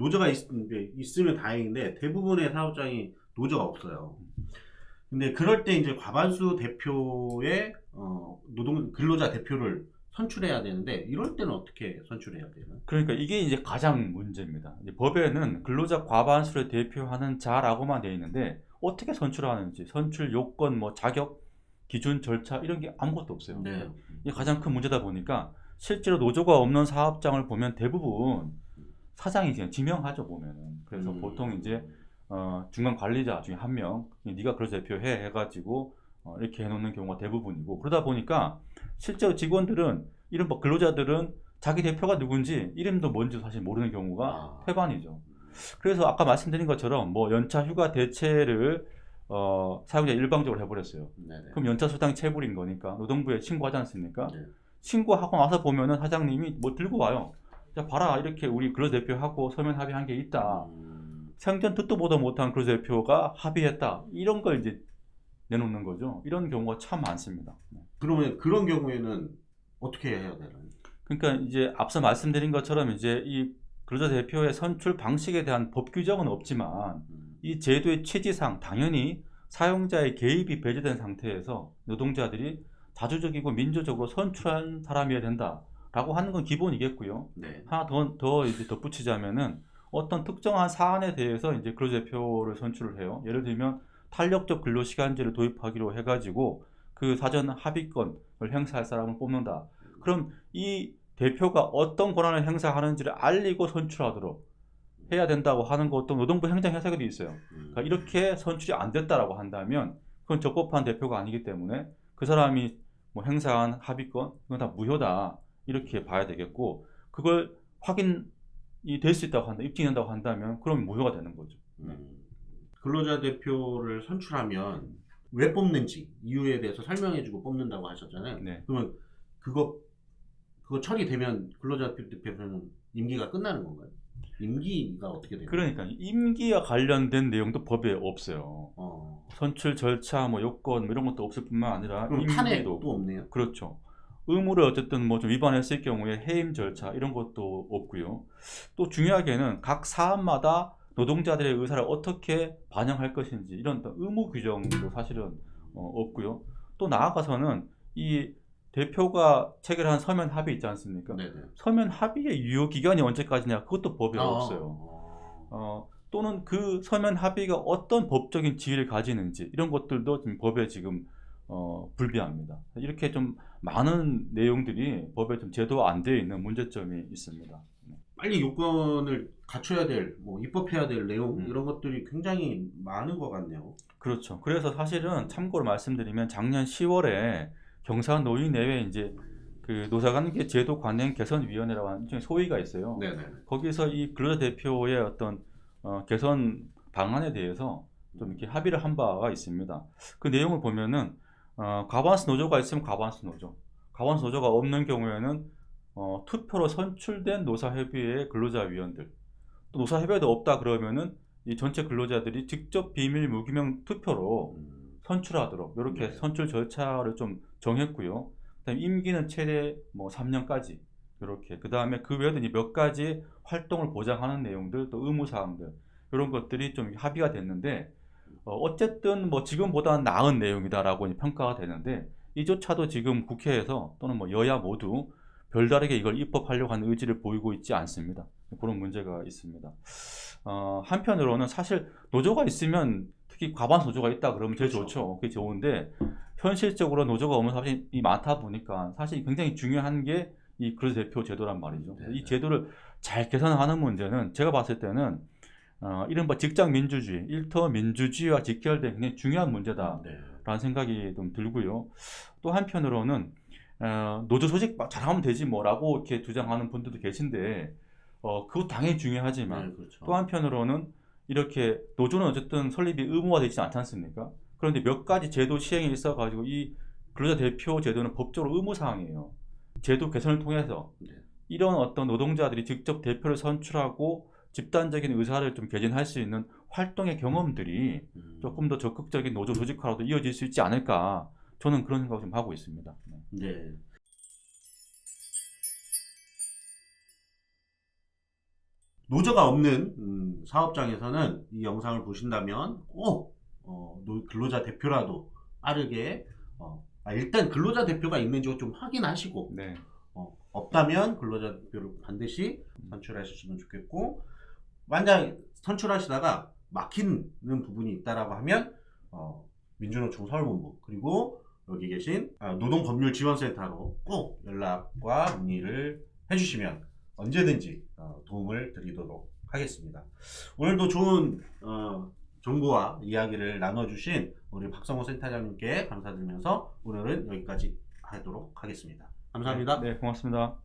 노조가 있으면 다행인데 대부분의 사업장이 노조가 없어요. 근데 그럴 때 이제 과반수 대표의 근로자 대표를 선출해야 되는데 이럴 때는 어떻게 선출해야 돼요? 그러니까 이게 이제 가장 문제입니다. 이제 법에는 근로자 과반수를 대표하는 자라고만 되어 있는데 어떻게 선출하는지 선출 요건, 뭐 자격, 기준, 절차 이런 게 아무것도 없어요. 네. 이게 가장 큰 문제다 보니까 실제로 노조가 없는 사업장을 보면 대부분 사장이 그냥 지명하죠, 보면은. 그래서 보통 이제 중간 관리자 중에 한 명, 네가 근로자 대표해 해가지고 이렇게 해놓는 경우가 대부분이고, 그러다 보니까 실제로 직원들은 이런 뭐 근로자들은 자기 대표가 누군지 이름도 뭔지 사실 모르는 경우가 태반이죠. 그래서 아까 말씀드린 것처럼 뭐 연차 휴가 대체를 사용자 일방적으로 해버렸어요. 네네. 그럼 연차 수당 체불인 거니까 노동부에 신고하지 않습니까? 네. 신고하고 나서 보면은 사장님이 뭐 들고 와요. 자, 봐라, 이렇게 우리 근로자 대표하고 서면 합의한 게 있다. 생전 듣도 보도 못한 근로자 대표가 합의했다. 이런 걸 이제 내놓는 거죠. 이런 경우가 참 많습니다. 그러면 그런 경우에는 어떻게 해야 되나요? 그러니까 이제 앞서 말씀드린 것처럼 이제 이 근로자 대표의 선출 방식에 대한 법 규정은 없지만 이 제도의 취지상 당연히 사용자의 개입이 배제된 상태에서 노동자들이 자주적이고 민주적으로 선출한 사람이어야 된다라고 하는 건 기본이겠고요. 네. 하나 더 이제 덧붙이자면은 어떤 특정한 사안에 대해서 이제 근로자 대표를 선출을 해요. 예를 들면 탄력적 근로시간제를 도입하기로 해가지고 그 사전 합의권을 행사할 사람을 뽑는다. 그럼 이 대표가 어떤 권한을 행사하는지를 알리고 선출하도록 해야 된다고 하는 것도 노동부 행정해석에도 있어요. 그러니까 이렇게 선출이 안 됐다라고 한다면 그건 적법한 대표가 아니기 때문에 그 사람이 뭐 행사한 합의권 이건 다 무효다 이렇게 봐야 되겠고, 그걸 확인이 될 수 있다고 한다, 입증된다고 한다면 그럼 무효가 되는 거죠. 근로자 대표를 선출하면 왜 뽑는지 이유에 대해서 설명해주고 뽑는다고 하셨잖아요. 네. 그러면 그거 처리되면 근로자 대표는 임기가 끝나는 건가요? 임기가 어떻게 돼요? 그러니까 임기와 관련된 내용도 법에 없어요. 선출 절차, 뭐 요건 뭐 이런 것도 없을 뿐만 아니라 그럼 임기도 탄핵도 없네요. 그렇죠. 의무를 어쨌든 뭐 좀 위반했을 경우에 해임 절차 이런 것도 없고요. 또 중요하게는 각 사안마다 노동자들의 의사를 어떻게 반영할 것인지 이런 의무 규정도 사실은 없고요. 또 나아가서는 이 대표가 체결한 서면 합의 있지 않습니까? 네네. 서면 합의의 유효 기간이 언제까지냐 그것도 법에 없어요. 또는 그 서면 합의가 어떤 법적인 지위를 가지는지 이런 것들도 지금 법에 지금 불비합니다. 이렇게 좀 많은 내용들이 법에 좀 제도화 안 되어 있는 문제점이 있습니다. 빨리 요건을 갖춰야 될, 뭐 입법해야 될 내용 이런 것들이 굉장히 많은 것 같네요. 그렇죠. 그래서 사실은 참고로 말씀드리면 작년 10월에 경사노위내에 이제 그 노사관계 제도 관행 개선위원회라고 하는 일종의 소위가 있어요. 네네. 거기서 이 근로자 대표의 어떤 개선 방안에 대해서 좀 이렇게 합의를 한 바가 있습니다. 그 내용을 보면은 과반수 노조가 있으면 과반수 노조, 과반수 노조가 없는 경우에는 투표로 선출된 노사협의회 근로자위원들, 또 노사협의회도 없다 그러면은 이 전체 근로자들이 직접 비밀 무기명 투표로 선출하도록 이렇게 네. 선출 절차를 좀 정했고요. 그다음에 임기는 최대 뭐 3년까지 이렇게, 그 다음에 그 외에도 몇 가지 활동을 보장하는 내용들, 또 의무 사항들 이런 것들이 좀 합의가 됐는데 어쨌든 뭐 지금보다는 나은 내용이다라고 평가가 되는데, 이조차도 지금 국회에서 또는 뭐 여야 모두 별다르게 이걸 입법하려고 하는 의지를 보이고 있지 않습니다. 그런 문제가 있습니다. 한편으로는 사실 노조가 있으면, 특히 과반수 노조가 있다 그러면 제일 그렇죠. 좋죠. 그게 좋은데 현실적으로 노조가 없는 사람이 많다 보니까 사실 굉장히 중요한 게 이 근로자 대표 제도란 말이죠. 네. 이 제도를 잘 개선하는 문제는 제가 봤을 때는 이른바 직장 민주주의, 일터 민주주의와 직결된 굉장히 중요한 문제다라는 네. 생각이 좀 들고요. 또 한편으로는 노조 소식 잘하면 되지 뭐라고 이렇게 주장하는 분들도 계신데 그것도 당연히 중요하지만 네, 그렇죠. 또 한편으로는 이렇게 노조는 어쨌든 설립이 의무화되지 않지 않습니까? 그런데 몇 가지 제도 시행이 있어가지고 이 근로자 대표 제도는 법적으로 의무 사항이에요. 제도 개선을 통해서 네. 이런 어떤 노동자들이 직접 대표를 선출하고 집단적인 의사를 좀 개진할 수 있는 활동의 경험들이 조금 더 적극적인 노조 조직화로도 이어질 수 있지 않을까, 저는 그런 생각을 좀 하고 있습니다. 노조가 없는 사업장에서는 이 영상을 보신다면 꼭 근로자 대표라도 빠르게 일단 근로자 대표가 있는지 좀 확인하시고 네. 없다면 근로자 대표를 반드시 선출하셨으면 좋겠고, 만약 선출하시다가 막히는 부분이 있다라고 하면 민주노총 서울본부 그리고 여기 계신 노동법률지원센터로 꼭 연락과 문의를 해주시면 언제든지 도움을 드리도록 하겠습니다. 오늘도 좋은 정보와 이야기를 나눠주신 우리 박성호 센터장님께 감사드리면서 오늘은 여기까지 하도록 하겠습니다. 감사합니다. 네, 고맙습니다.